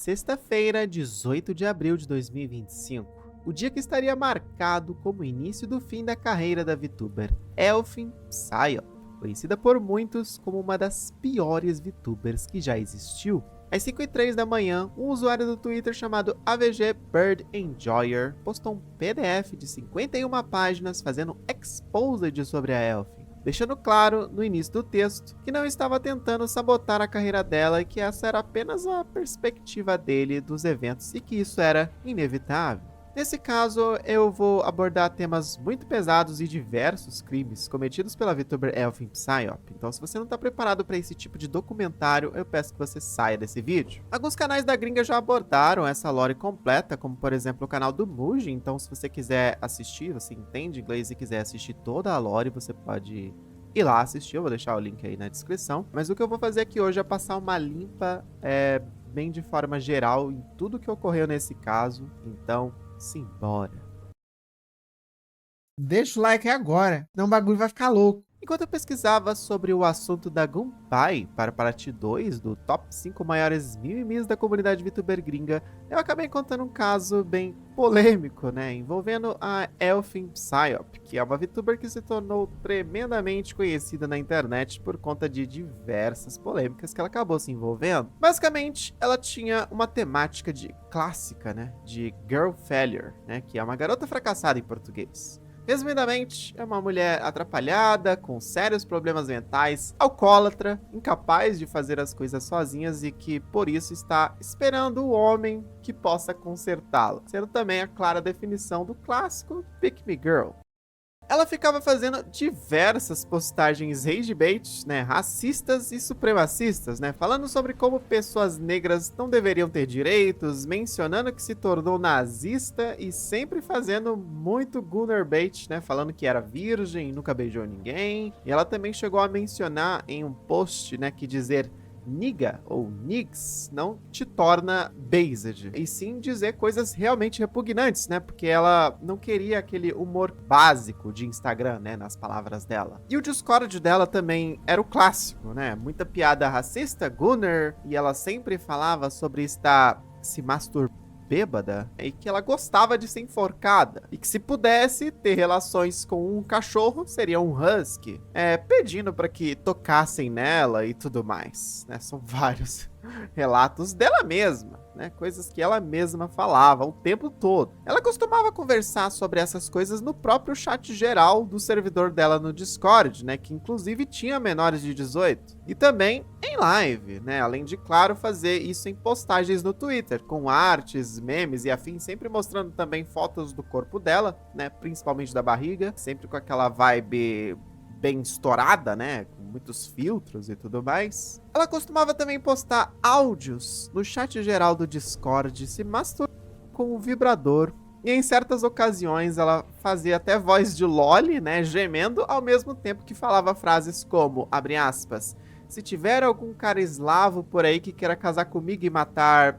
Sexta-feira, 18 de abril de 2025. O dia que estaria marcado como o início do fim da carreira da VTuber Elfin Psyop, conhecida por muitos como uma das piores VTubers que já existiu. Às 5h03 da manhã, um usuário do Twitter chamado AVG Bird Enjoyer postou um PDF de 51 páginas fazendo exposed sobre a Elfin, deixando claro no início do texto que não estava tentando sabotar a carreira dela e que essa era apenas a perspectiva dele dos eventos e que isso era inevitável. Nesse caso, eu vou abordar temas muito pesados e diversos crimes cometidos pela VTuber Elfin Psyop. Então, se você não está preparado para esse tipo de documentário, eu peço que você saia desse vídeo. Alguns canais da gringa já abordaram essa lore completa, como por exemplo o canal do Muji. Então, se você quiser assistir, você entende inglês e quiser assistir toda a lore, você pode ir lá assistir. Eu vou deixar o link aí na descrição. Mas o que eu vou fazer aqui hoje é passar uma limpa bem de forma geral em tudo que ocorreu nesse caso. Então, simbora. Deixa o like agora, senão o bagulho vai ficar louco. Enquanto eu pesquisava sobre o assunto da Gunpei para parte 2 do Top 5 maiores mimimis da comunidade VTuber gringa, eu acabei encontrando um caso bem polêmico, envolvendo a Elfin Psyop, que é uma VTuber que se tornou tremendamente conhecida na internet por conta de diversas polêmicas que ela acabou se envolvendo. Basicamente, ela tinha uma temática clássica, de girl failure, que é uma garota fracassada em português. Resumidamente, é uma mulher atrapalhada, com sérios problemas mentais, alcoólatra, incapaz de fazer as coisas sozinhas e que, por isso, está esperando o homem que possa consertá-la, sendo também a clara definição do clássico Pick Me Girl. Ela ficava fazendo diversas postagens ragebait, racistas e supremacistas, falando sobre como pessoas negras não deveriam ter direitos, mencionando que se tornou nazista e sempre fazendo muito gunnerbait, falando que era virgem e nunca beijou ninguém. E ela também chegou a mencionar em um post, que dizer niga ou nigs não te torna based, e sim dizer coisas realmente repugnantes, porque ela não queria aquele humor básico de Instagram, nas palavras dela. E o Discord dela também era o clássico, muita piada racista, gunner, e ela sempre falava sobre estar se masturbando bêbada e que ela gostava de ser enforcada e que se pudesse ter relações com um cachorro seria um husky, pedindo para que tocassem nela e tudo mais, São vários relatos dela mesma, coisas que ela mesma falava o tempo todo. Ela costumava conversar sobre essas coisas no próprio chat geral do servidor dela no Discord, que inclusive tinha menores de 18. E também em live, além de, claro, fazer isso em postagens no Twitter, com artes, memes e afins, sempre mostrando também fotos do corpo dela, principalmente da barriga, sempre com aquela vibe bem estourada, com muitos filtros e tudo mais. Ela costumava também postar áudios no chat geral do Discord, se masturbando com o vibrador. E em certas ocasiões ela fazia até voz de loli, gemendo, ao mesmo tempo que falava frases como, abre aspas, se tiver algum cara eslavo por aí que queira casar comigo e matar...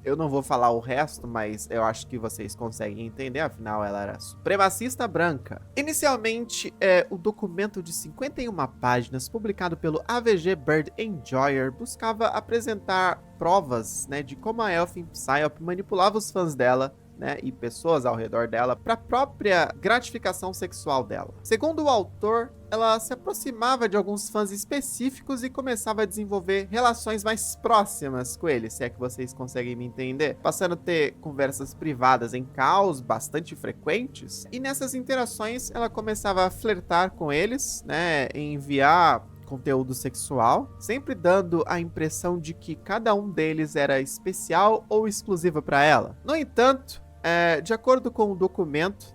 eu não vou falar o resto, mas eu acho que vocês conseguem entender, afinal ela era supremacista branca. Inicialmente, o documento de 51 páginas, publicado pelo AVG Bird Enjoyer, buscava apresentar provas, de como a Elfin Psyop manipulava os fãs dela, e pessoas ao redor dela para a própria gratificação sexual dela. Segundo o autor, ela se aproximava de alguns fãs específicos e começava a desenvolver relações mais próximas com eles, se é que vocês conseguem me entender, passando a ter conversas privadas em calls bastante frequentes, e nessas interações ela começava a flertar com eles, enviar conteúdo sexual, sempre dando a impressão de que cada um deles era especial ou exclusivo para ela. No entanto, de acordo com o documento,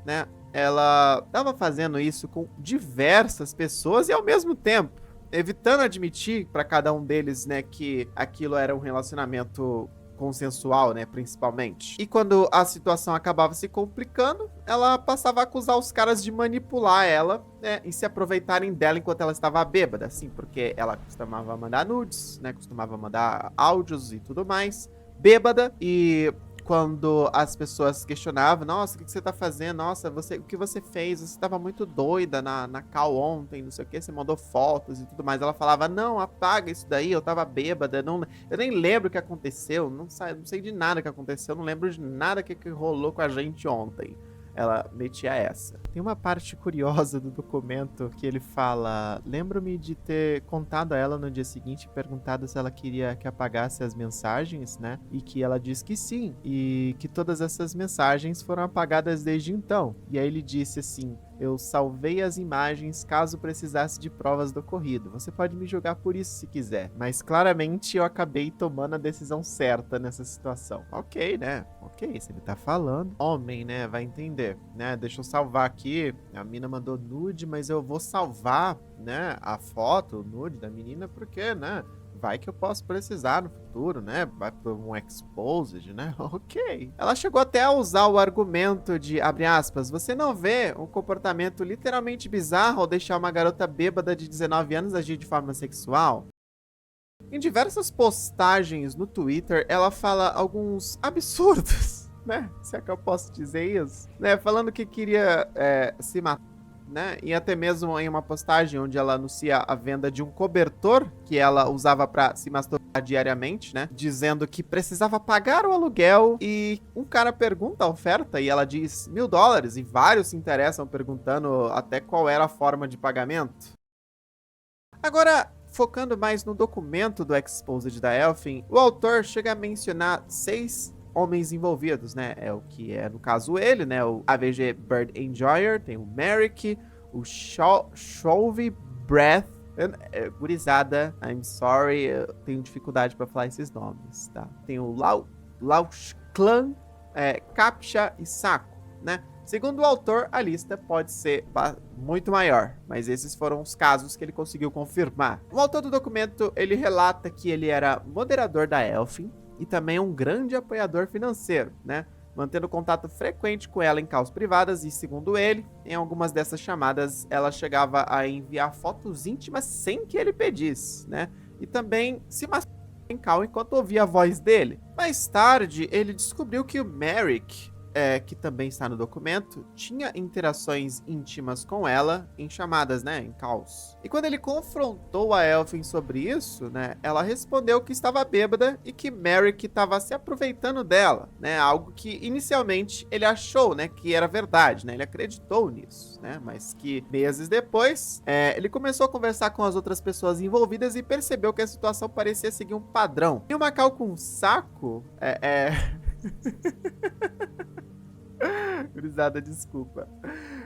ela estava fazendo isso com diversas pessoas e ao mesmo tempo, evitando admitir para cada um deles, que aquilo era um relacionamento consensual, principalmente. E quando a situação acabava se complicando, ela passava a acusar os caras de manipular ela, e se aproveitarem dela enquanto ela estava bêbada, assim, porque ela costumava mandar nudes, costumava mandar áudios e tudo mais, bêbada, e quando as pessoas questionavam, nossa, o que você tá fazendo? Nossa, o que você fez? Você tava muito doida na call ontem, não sei o que, você mandou fotos e tudo mais. Ela falava, não, apaga isso daí, eu tava bêbada, eu nem lembro o que aconteceu, não sei de nada que aconteceu, não lembro de nada que rolou com a gente ontem. Ela metia essa. Tem uma parte curiosa do documento que ele fala: lembro-me de ter contado a ela no dia seguinte e perguntado se ela queria que apagasse as mensagens, né? E que ela disse que sim, e que todas essas mensagens foram apagadas desde então. E aí ele disse assim: eu salvei as imagens caso precisasse de provas do ocorrido. Você pode me julgar por isso se quiser, mas claramente eu acabei tomando a decisão certa nessa situação. Ok, né? Ok, se ele tá falando. Homem, né? Vai entender, né? Deixa eu salvar aqui. A mina mandou nude, mas eu vou salvar, né? A foto, o nude da menina, porque, né? Vai que eu posso precisar no futuro, né? Vai para um exposed, né? Ok. Ela chegou até a usar o argumento de, abre aspas, você não vê um comportamento literalmente bizarro ao deixar uma garota bêbada de 19 anos agir de forma sexual? Em diversas postagens no Twitter, ela fala alguns absurdos, né? Se é que eu posso dizer isso, né? Falando que queria se matar, né? E até mesmo em uma postagem onde ela anuncia a venda de um cobertor que ela usava para se masturbar diariamente, né? Dizendo que precisava pagar o aluguel e um cara pergunta a oferta e ela diz $1.000 e vários se interessam perguntando até qual era a forma de pagamento. Agora, focando mais no documento do Exposed da Elfin, o autor chega a mencionar 6 homens envolvidos, né? É o que é, no caso, ele, né? O AVG Bird Enjoyer, tem o Merrick, o Shelby Breath. Gurizada, I'm sorry, eu tenho dificuldade para falar esses nomes, tá? Tem o Lauschklan, Captcha e Saco, né? Segundo o autor, a lista pode ser muito maior, mas esses foram os casos que ele conseguiu confirmar. O autor do documento, ele relata que ele era moderador da Elfin, e também um grande apoiador financeiro, né? Mantendo contato frequente com ela em calls privadas e, segundo ele, em algumas dessas chamadas, ela chegava a enviar fotos íntimas sem que ele pedisse, né? E também se masturbava em call enquanto ouvia a voz dele. Mais tarde, ele descobriu que o Merrick, que também está no documento, tinha interações íntimas com ela em chamadas, né, em calls. E quando ele confrontou a Elfin sobre isso, né, ela respondeu que estava bêbada e que Merrick estava se aproveitando dela, né, algo que inicialmente ele achou, né, que era verdade, né, ele acreditou nisso, né, mas que meses depois, ele começou a conversar com as outras pessoas envolvidas e percebeu que a situação parecia seguir um padrão. E uma cal com um saco, Gurizada, desculpa.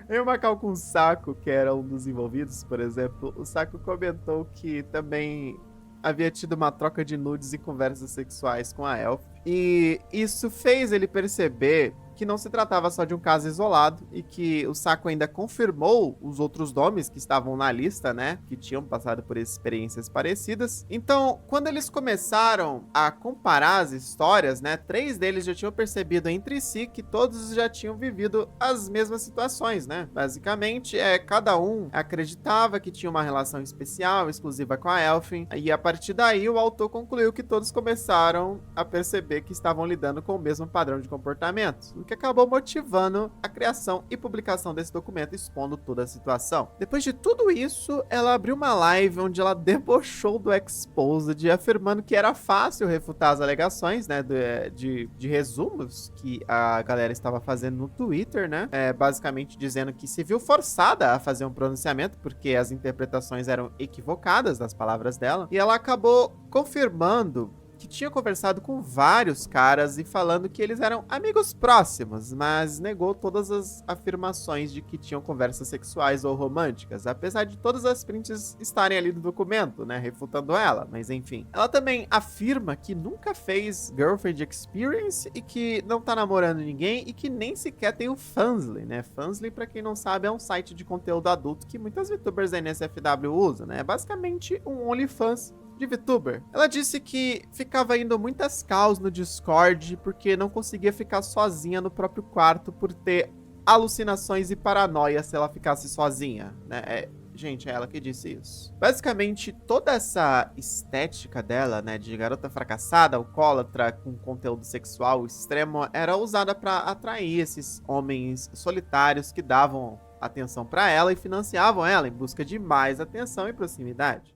Em uma cal com o Saco, que era um dos envolvidos, por exemplo, o Saco comentou que também havia tido uma troca de nudes e conversas sexuais com a Elf. E isso fez ele perceber que não se tratava só de um caso isolado e que o Saco ainda confirmou os outros nomes que estavam na lista, né, que tinham passado por experiências parecidas. Então, quando eles começaram a comparar as histórias, né, 3 deles já tinham percebido entre si que todos já tinham vivido as mesmas situações, né? Basicamente, cada um acreditava que tinha uma relação especial, exclusiva com a Elfin, e a partir daí o autor concluiu que todos começaram a perceber que estavam lidando com o mesmo padrão de comportamento, o que acabou motivando a criação e publicação desse documento expondo toda a situação. Depois de tudo isso, ela abriu uma live onde ela debochou do Exposed, afirmando que era fácil refutar as alegações, né, de resumos que a galera estava fazendo no Twitter, né, basicamente dizendo que se viu forçada a fazer um pronunciamento porque as interpretações eram equivocadas das palavras dela, e ela acabou confirmando que tinha conversado com vários caras e falando que eles eram amigos próximos, mas negou todas as afirmações de que tinham conversas sexuais ou românticas, apesar de todas as prints estarem ali no documento, né, refutando ela, mas enfim. Ela também afirma que nunca fez Girlfriend Experience e que não tá namorando ninguém e que nem sequer tem o Fansly, né? Fansly, pra quem não sabe, é um site de conteúdo adulto que muitas VTubers da NSFW usam, né? É basicamente um OnlyFans de VTuber. Ela disse que ficava indo muitas calls no Discord porque não conseguia ficar sozinha no próprio quarto por ter alucinações e paranoia se ela ficasse sozinha, né? Gente, é ela que disse isso. Basicamente, toda essa estética dela, né, de garota fracassada, alcoólatra, com conteúdo sexual extremo, era usada pra atrair esses homens solitários que davam atenção pra ela e financiavam ela em busca de mais atenção e proximidade.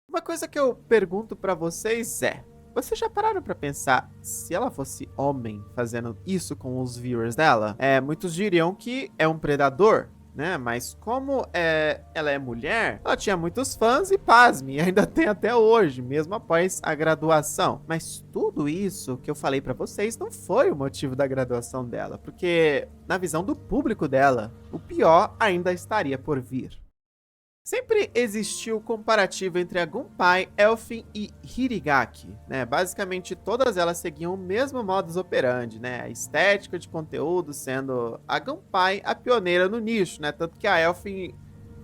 Uma coisa que eu pergunto pra vocês é: vocês já pararam pra pensar se ela fosse homem fazendo isso com os viewers dela? Muitos diriam que é um predador, né? Mas como ela é mulher, ela tinha muitos fãs e, pasme, ainda tem até hoje, mesmo após a graduação. Mas tudo isso que eu falei pra vocês não foi o motivo da graduação dela, porque na visão do público dela, o pior ainda estaria por vir. Sempre existiu o comparativo entre a Gunpei, Elfin e Hirigaki, né? Basicamente todas elas seguiam o mesmo modus operandi, né? A estética de conteúdo sendo a Gunpei a pioneira no nicho, né? Tanto que a Elfin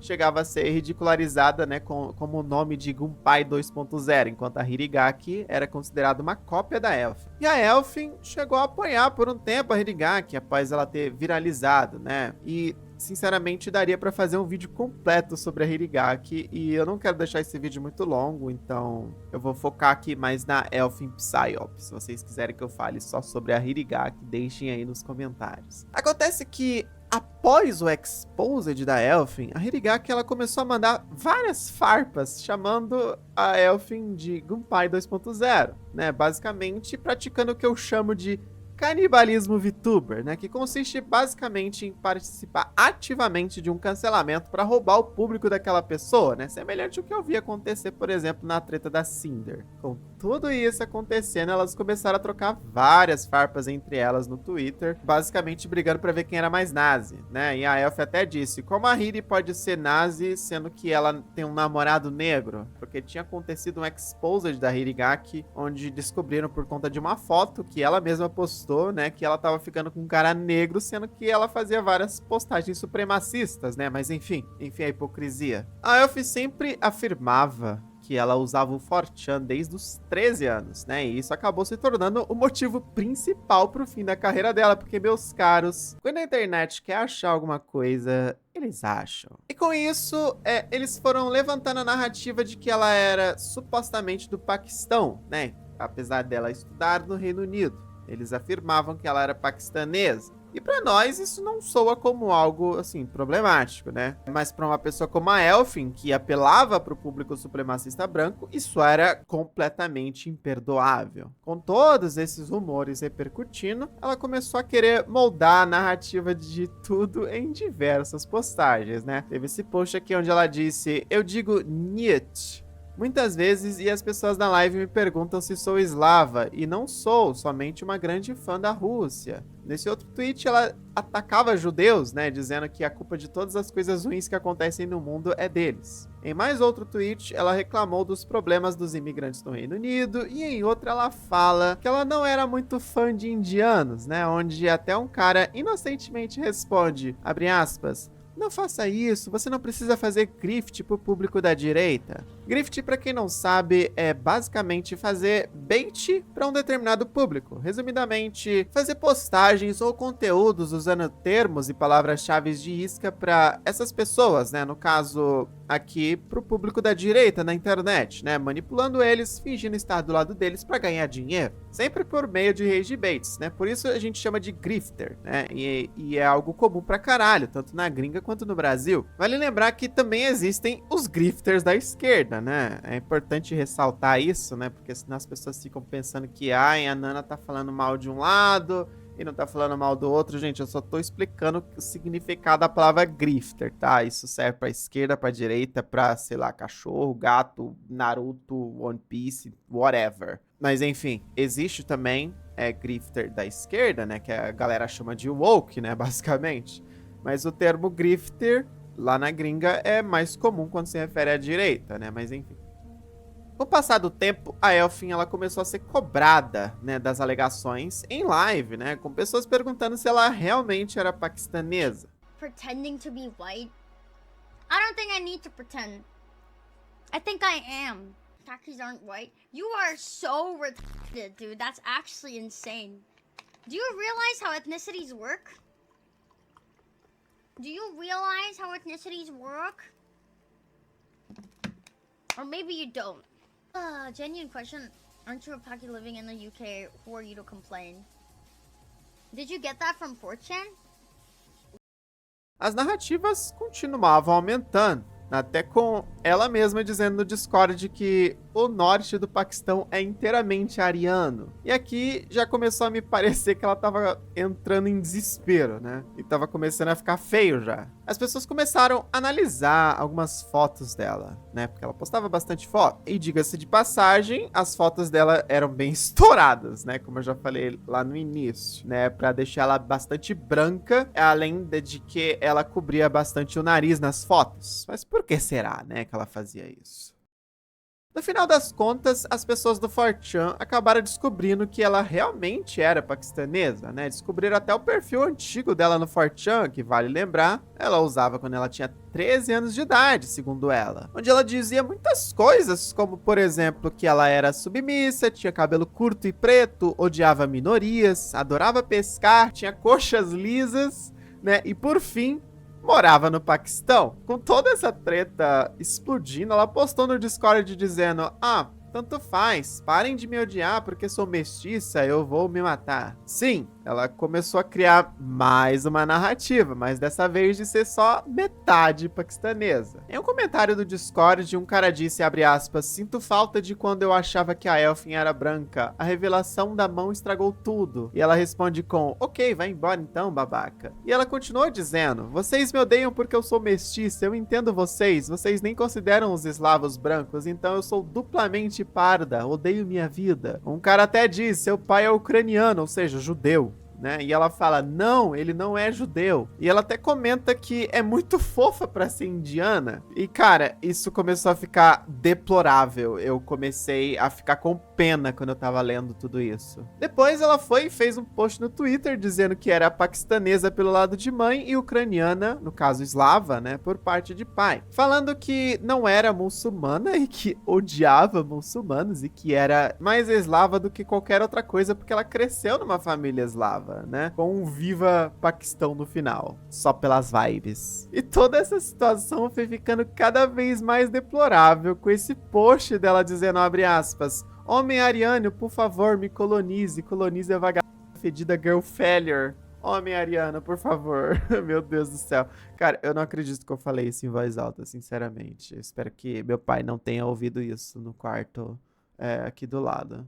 chegava a ser ridicularizada, né, como o nome de Gunpei 2.0, enquanto a Hirigaki era considerada uma cópia da Elfin. E a Elfin chegou a apoiar por um tempo a Hirigaki após ela ter viralizado, né? E sinceramente, daria pra fazer um vídeo completo sobre a Hirigaki, e eu não quero deixar esse vídeo muito longo, então eu vou focar aqui mais na Elfin Psyop. Se vocês quiserem que eu fale só sobre a Hirigaki, deixem aí nos comentários. Acontece que, após o Exposed da Elfin, a Hirigaki ela começou a mandar várias farpas chamando a Elfin de Gunpei 2.0, né? Basicamente praticando o que eu chamo de canibalismo VTuber, né, que consiste basicamente em participar ativamente de um cancelamento para roubar o público daquela pessoa, né, semelhante ao que eu vi acontecer, por exemplo, na treta da Cinder. Com tudo isso acontecendo, elas começaram a trocar várias farpas entre elas no Twitter, basicamente brigando para ver quem era mais nazi, né, e a Elf até disse: como a Hiri pode ser nazi sendo que ela tem um namorado negro? Porque tinha acontecido um exposed da Hirigaki, onde descobriram por conta de uma foto que ela mesma postou, né, que ela tava ficando com um cara negro, sendo que ela fazia várias postagens supremacistas, né, mas enfim a hipocrisia. A Elf sempre afirmava que ela usava o 4chan desde os 13 anos, né, e isso acabou se tornando o motivo principal pro fim da carreira dela, porque, meus caros, quando a internet quer achar alguma coisa, eles acham. E com isso, eles foram levantando a narrativa de que ela era supostamente do Paquistão, né, apesar dela estudar no Reino Unido. Eles afirmavam que ela era paquistanesa. E pra nós isso não soa como algo, assim, problemático, né? Mas pra uma pessoa como a Elfin, que apelava pro público supremacista branco, isso era completamente imperdoável. Com todos esses rumores repercutindo, ela começou a querer moldar a narrativa de tudo em diversas postagens, né? Teve esse post aqui onde ela disse: eu digo Niet muitas vezes, e as pessoas na live me perguntam se sou eslava, e não sou, somente uma grande fã da Rússia. Nesse outro tweet, ela atacava judeus, né, dizendo que a culpa de todas as coisas ruins que acontecem no mundo é deles. Em mais outro tweet, ela reclamou dos problemas dos imigrantes no Reino Unido, e em outra ela fala que ela não era muito fã de indianos, né, onde até um cara inocentemente responde, abre aspas, não faça isso, você não precisa fazer grift pro público da direita. Grift, pra quem não sabe, é basicamente fazer bait para um determinado público. Resumidamente, fazer postagens ou conteúdos usando termos e palavras-chave de isca para essas pessoas, né? No caso, aqui pro público da direita na internet, né? Manipulando eles, fingindo estar do lado deles para ganhar dinheiro. Sempre por meio de rage baits, né? Por isso a gente chama de grifter, né? E é algo comum pra caralho, tanto na gringa quanto no Brasil. Vale lembrar que também existem os grifters da esquerda, né? É importante ressaltar isso, né? Porque senão as pessoas ficam pensando que a Nana tá falando mal de um lado e não tá falando mal do outro. Gente, eu só tô explicando o significado da palavra grifter, tá? Isso serve pra esquerda, pra direita, pra, sei lá, cachorro, gato, Naruto, One Piece, whatever. Mas enfim, existe também grifter da esquerda, né? Que a galera chama de woke, né? Basicamente. Mas o termo grifter, lá na gringa, é mais comum quando se refere à direita, né? Mas enfim. Com o passar do tempo, a Elfin ela começou a ser cobrada, né, das alegações em live, né, com pessoas perguntando se ela realmente era paquistanesa. Pretending to be white? I don't think I need to pretend. I think I am. Pakis aren't white. You are so retarded, dude. That's actually insane. Do you realize how ethnicities work? Do you realize how ethnicities work? Or maybe you don't. Genuine question. Aren't you a Paki living in the UK? Who are you to complain? Did you get that from 4chan? As narrativas continuavam aumentando, até com ela mesma dizendo no Discord que o norte do Paquistão é inteiramente ariano. E aqui já começou a me parecer que ela tava entrando em desespero, né? E tava começando a ficar feio já. As pessoas começaram a analisar algumas fotos dela, né? Porque ela postava bastante foto. E diga-se de passagem, as fotos dela eram bem estouradas, né? Como eu já falei lá no início, né? Pra deixar ela bastante branca, além de que ela cobria bastante o nariz nas fotos. Mas por que será, né, que ela fazia isso? No final das contas, as pessoas do 4chan acabaram descobrindo que ela realmente era paquistanesa, né? Descobriram até o perfil antigo dela no 4chan, que vale lembrar, ela usava quando ela tinha 13 anos de idade, segundo ela. Onde ela dizia muitas coisas, como, por exemplo, que ela era submissa, tinha cabelo curto e preto, odiava minorias, adorava pescar, tinha coxas lisas, né? E, por fim, morava no Paquistão. Com toda essa treta explodindo, ela postou no Discord dizendo: "Ah, tanto faz, parem de me odiar porque sou mestiça, eu vou me matar." Sim, ela começou a criar mais uma narrativa, mas dessa vez de ser só metade paquistanesa. Em um comentário do Discord, um cara disse, abre aspas, "Sinto falta de quando eu achava que a Elfin era branca. A revelação da mão estragou tudo." E ela responde com, "Ok, vai embora então, babaca." E ela continuou dizendo, "Vocês me odeiam porque eu sou mestiça, eu entendo vocês. Vocês nem consideram os eslavos brancos, então eu sou duplamente parda, odeio minha vida." Um cara até diz, "Seu pai é ucraniano, ou seja, judeu." Né? E ela fala, "Não, ele não é judeu." E ela até comenta que é muito fofa pra ser indiana. E, cara, isso começou a ficar deplorável. Eu comecei a ficar com pena quando eu tava lendo tudo isso. Depois ela foi e fez um post no Twitter dizendo que era paquistanesa pelo lado de mãe e ucraniana, no caso eslava, né, por parte de pai. Falando que não era muçulmana e que odiava muçulmanos e que era mais eslava do que qualquer outra coisa porque ela cresceu numa família eslava. Né? Com um viva Paquistão no final. Só pelas vibes. E toda essa situação foi ficando cada vez mais deplorável com esse post dela dizendo, abre aspas, "Homem ariano, por favor, me colonize. Colonize a vagabunda fedida girl failure. Homem ariano, por favor." Meu Deus do céu. Cara, eu não acredito que eu falei isso em voz alta, sinceramente. Eu espero que meu pai não tenha ouvido isso no quarto aqui do lado.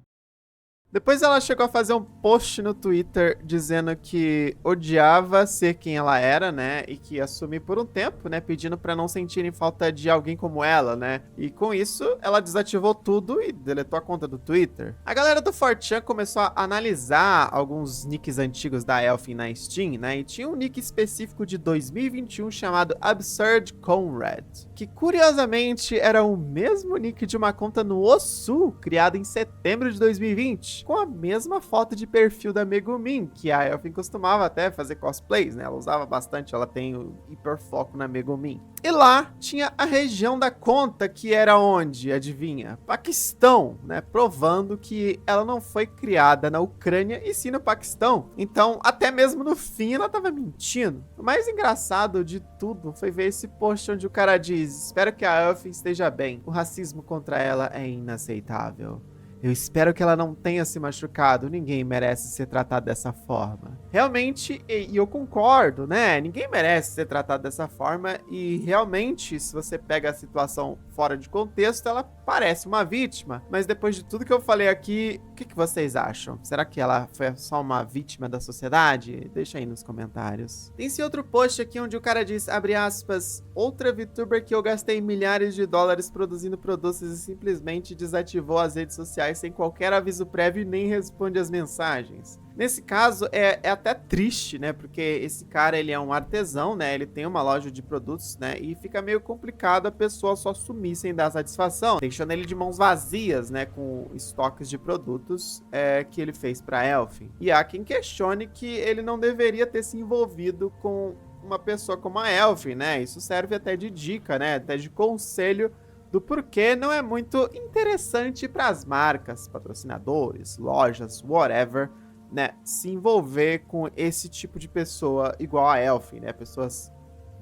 Depois ela chegou a fazer um post no Twitter dizendo que odiava ser quem ela era, né? E que ia sumir por um tempo, né? Pedindo pra não sentirem falta de alguém como ela, né? E com isso, ela desativou tudo e deletou a conta do Twitter. A galera do 4chan começou a analisar alguns nicks antigos da Elfin na Steam, né? E tinha um nick específico de 2021 chamado Absurd Conrad, que curiosamente era o mesmo nick de uma conta no Osu, criada em setembro de 2020. Com a mesma foto de perfil da Megumin, que a Elfin costumava até fazer cosplays, né? Ela usava bastante, ela tem o hiperfoco na Megumin. E lá tinha a região da conta, que era onde? Adivinha? Paquistão, né? Provando que ela não foi criada na Ucrânia e sim no Paquistão. Então, até mesmo no fim, ela tava mentindo. O mais engraçado de tudo foi ver esse post onde o cara diz, espero que a Elfin esteja bem. O racismo contra ela é inaceitável. Eu espero que ela não tenha se machucado. Ninguém merece ser tratado dessa forma. Realmente, e eu concordo, né? Ninguém merece ser tratado dessa forma. E realmente, se você pega a situação fora de contexto, ela parece uma vítima. Mas depois de tudo que eu falei aqui, o que vocês acham? Será que ela foi só uma vítima da sociedade? Deixa aí nos comentários. Tem esse outro post aqui onde o cara diz, abre aspas, outra VTuber que eu gastei milhares de dólares produzindo produtos e simplesmente desativou as redes sociais sem qualquer aviso prévio e nem responde as mensagens. Nesse caso, é até triste, né? Porque esse cara, ele é um artesão, né? Ele tem uma loja de produtos, né? E fica meio complicado a pessoa só sumir sem dar satisfação, deixando ele de mãos vazias, né? Com estoques de produtos que ele fez pra Elfin. E há quem questione que ele não deveria ter se envolvido com uma pessoa como a Elfin, né? Isso serve até de dica, né? Até de conselho do porquê não é muito interessante para as marcas, patrocinadores, lojas, whatever, né, se envolver com esse tipo de pessoa igual a Elfin, né, pessoas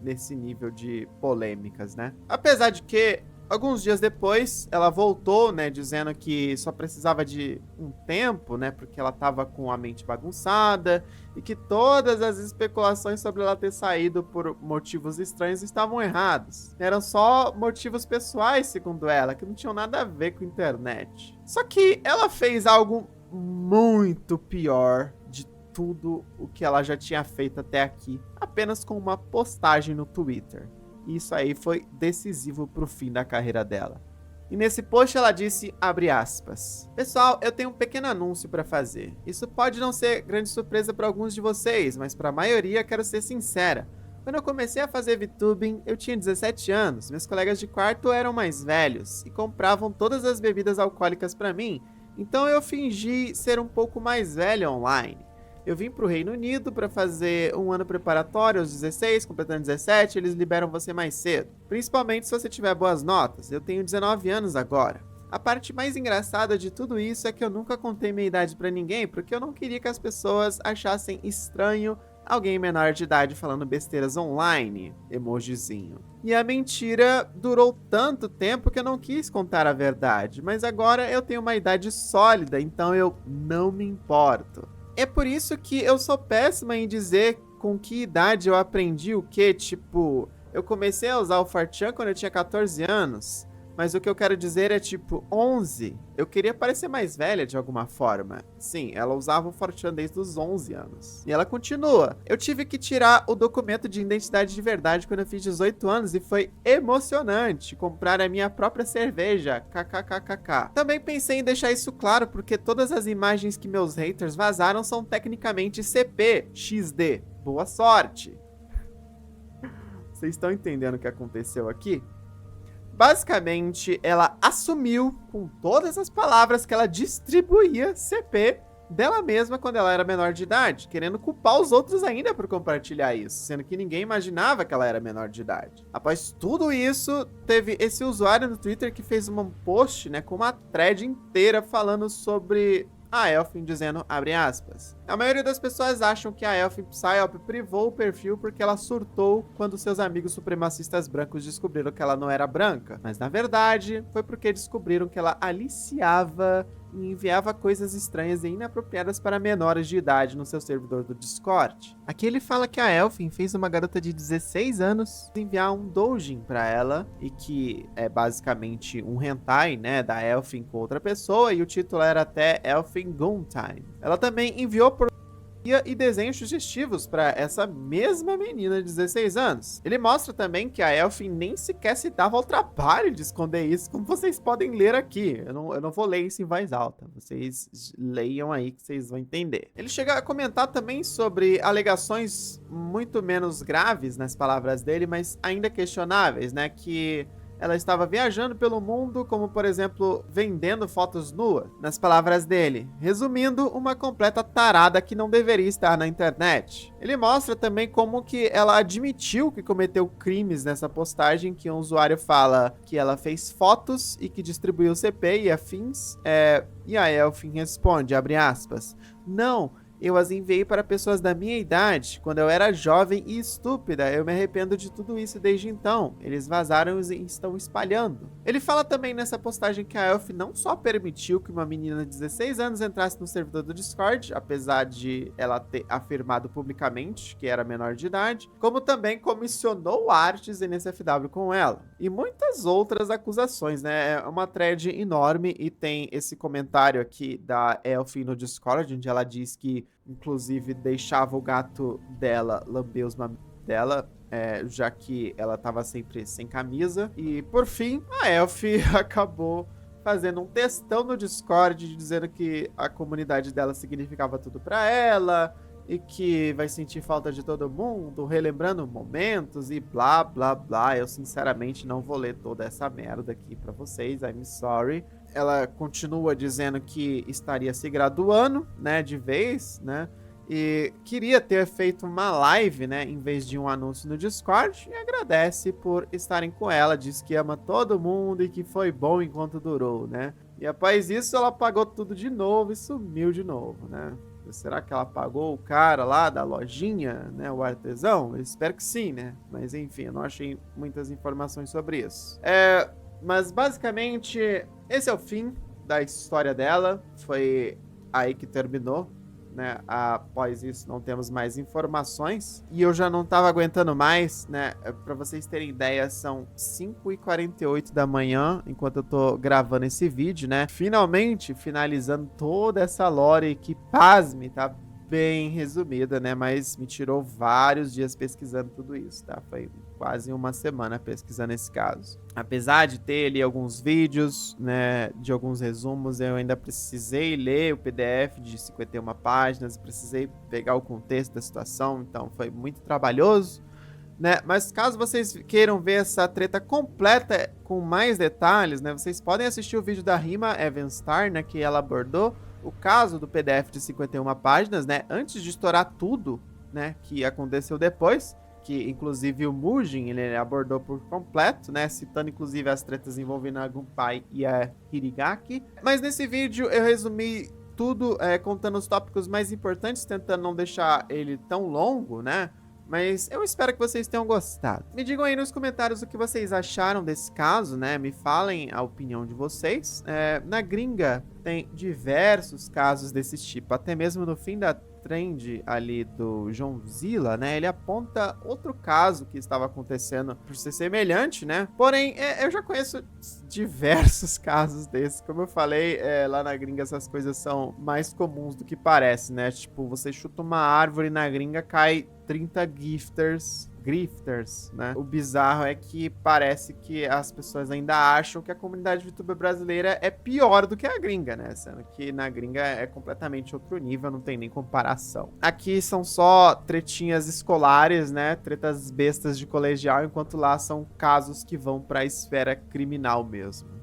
nesse nível de polêmicas, né. Apesar de que Alguns dias depois, ela voltou, né, dizendo que só precisava de um tempo, né, porque ela tava com a mente bagunçada e que todas as especulações sobre ela ter saído por motivos estranhos estavam errados. Eram só motivos pessoais, segundo ela, que não tinham nada a ver com a internet. Só que ela fez algo muito pior de tudo o que ela já tinha feito até aqui, apenas com uma postagem no Twitter. E isso aí foi decisivo pro fim da carreira dela. E nesse post ela disse, abre aspas, pessoal, eu tenho um pequeno anúncio para fazer. Isso pode não ser grande surpresa para alguns de vocês, mas para a maioria quero ser sincera. Quando eu comecei a fazer VTubing, eu tinha 17 anos, meus colegas de quarto eram mais velhos e compravam todas as bebidas alcoólicas para mim, então eu fingi ser um pouco mais velho online. Eu vim pro Reino Unido para fazer um ano preparatório aos 16, completando 17, eles liberam você mais cedo. Principalmente se você tiver boas notas. Eu tenho 19 anos agora. A parte mais engraçada de tudo isso é que eu nunca contei minha idade para ninguém, porque eu não queria que as pessoas achassem estranho alguém menor de idade falando besteiras online, emojizinho. E a mentira durou tanto tempo que eu não quis contar a verdade, mas agora eu tenho uma idade sólida, então eu não me importo. É por isso que eu sou péssima em dizer com que idade eu aprendi o quê. Tipo, eu comecei a usar o 4chan quando eu tinha 14 anos. Mas o que eu quero dizer é tipo 11. Eu queria parecer mais velha de alguma forma. Sim, ela usava o 4chan desde os 11 anos. E ela continua. Eu tive que tirar o documento de identidade de verdade quando eu fiz 18 anos e foi emocionante comprar a minha própria cerveja. KKKKK. Também pensei em deixar isso claro porque todas as imagens que meus haters vazaram são tecnicamente CP, XD. Boa sorte. Vocês estão entendendo o que aconteceu aqui? Basicamente, ela assumiu com todas as palavras que ela distribuía CP dela mesma quando ela era menor de idade, querendo culpar os outros ainda por compartilhar isso, sendo que ninguém imaginava que ela era menor de idade. Após tudo isso, teve esse usuário no Twitter que fez um post, né, com uma thread inteira falando sobre a Elfin, dizendo, abre aspas, a maioria das pessoas acham que a Elfin Psyop privou o perfil porque ela surtou quando seus amigos supremacistas brancos descobriram que ela não era branca. Mas na verdade, foi porque descobriram que ela aliciava e enviava coisas estranhas e inapropriadas para menores de idade no seu servidor do Discord. Aqui ele fala que a Elfin fez uma garota de 16 anos enviar um doujin para ela, e que é basicamente um hentai, né, da Elfin com outra pessoa, e o título era até Elfin Goontime. Ela também enviou por e desenhos sugestivos para essa mesma menina de 16 anos. Ele mostra também que a Elfin nem sequer se dava ao trabalho de esconder isso, como vocês podem ler aqui. Eu não vou ler isso em voz alta, vocês leiam aí que vocês vão entender. Ele chega a comentar também sobre alegações muito menos graves nas palavras dele, mas ainda questionáveis, né, que ela estava viajando pelo mundo, como por exemplo, vendendo fotos nuas, nas palavras dele. Resumindo, uma completa tarada que não deveria estar na internet. Ele mostra também como que ela admitiu que cometeu crimes nessa postagem, que um usuário fala que ela fez fotos e que distribuiu CP e afins. E a Elfin responde, abre aspas, não, eu as enviei para pessoas da minha idade, quando eu era jovem e estúpida. Eu me arrependo de tudo isso desde então. Eles vazaram e estão espalhando. Ele fala também nessa postagem que a Elfin não só permitiu que uma menina de 16 anos entrasse no servidor do Discord, apesar de ela ter afirmado publicamente que era menor de idade, como também comissionou artes NSFW com ela. E muitas outras acusações, né? É uma thread enorme e tem esse comentário aqui da Elfin no Discord, onde ela diz que inclusive deixava o gato dela lamber os mamilos dela, já que ela tava sempre sem camisa. E por fim, a Elfin acabou fazendo um textão no Discord dizendo que a comunidade dela significava tudo pra ela e que vai sentir falta de todo mundo, relembrando momentos e blá blá blá. Eu sinceramente não vou ler toda essa merda aqui pra vocês, I'm sorry. Ela continua dizendo que estaria se graduando, né, de vez, né, e queria ter feito uma live, né, em vez de um anúncio no Discord, e agradece por estarem com ela, diz que ama todo mundo e que foi bom enquanto durou, né. E após isso ela apagou tudo de novo e sumiu de novo, né. Será que ela pagou o cara lá da lojinha, né, o artesão? Eu espero que sim, né, mas enfim, eu não achei muitas informações sobre isso. Mas basicamente, esse é o fim da história dela. Foi aí que terminou, né? Após isso, não temos mais informações. E eu já não tava aguentando mais, né? Pra vocês terem ideia, são 5h48 da manhã, enquanto eu tô gravando esse vídeo, né? Finalmente, finalizando toda essa lore que, pasme, tá bem resumida, né? Mas me tirou vários dias pesquisando tudo isso, tá? Foi quase uma semana pesquisando esse caso. Apesar de ter ali alguns vídeos, né, de alguns resumos, eu ainda precisei ler o PDF de 51 páginas, precisei pegar o contexto da situação, então foi muito trabalhoso, né? Mas caso vocês queiram ver essa treta completa com mais detalhes, né, vocês podem assistir o vídeo da Rima Evenstar, né, que ela abordou o caso do PDF de 51 páginas, né, antes de estourar tudo, né, que aconteceu depois, que inclusive o Mugen ele abordou por completo, né, citando inclusive as tretas envolvendo a Gunpei e a Hirigaki. Mas nesse vídeo eu resumi tudo, contando os tópicos mais importantes, tentando não deixar ele tão longo, né? Mas eu espero que vocês tenham gostado. Me digam aí nos comentários o que vocês acharam desse caso, né? Me falem a opinião de vocês. Na gringa tem diversos casos desse tipo. Até mesmo no fim da trend ali do Johnzilla, né? Ele aponta outro caso que estava acontecendo por ser semelhante, né? Porém, eu já conheço diversos casos desses. Como eu falei, lá na gringa essas coisas são mais comuns do que parece, né? Tipo, você chuta uma árvore na gringa, cai 30 grifters, né? O bizarro é que parece que as pessoas ainda acham que a comunidade VTuber brasileira é pior do que a gringa, né? Sendo que na gringa é completamente outro nível, não tem nem comparação. Aqui são só tretinhas escolares, né? Tretas bestas de colegial, enquanto lá são casos que vão pra esfera criminal mesmo.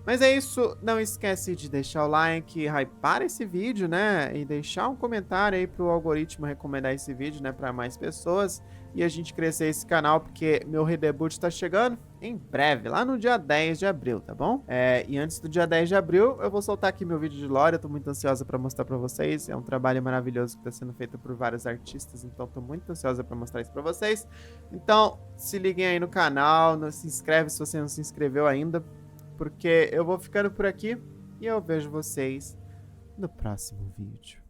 Mas é isso, não esquece de deixar o like, hypar esse vídeo, né? E deixar um comentário aí pro algoritmo recomendar esse vídeo, né? Pra mais pessoas. E a gente crescer esse canal, porque meu redebut tá chegando em breve, lá no dia 10 de abril, tá bom? E antes do dia 10 de abril, eu vou soltar aqui meu vídeo de lore. Eu tô muito ansiosa pra mostrar pra vocês. É um trabalho maravilhoso que tá sendo feito por vários artistas, então tô muito ansiosa pra mostrar isso pra vocês. Então, se liguem aí no canal, se inscreve se você não se inscreveu ainda, porque eu vou ficando por aqui e eu vejo vocês no próximo vídeo.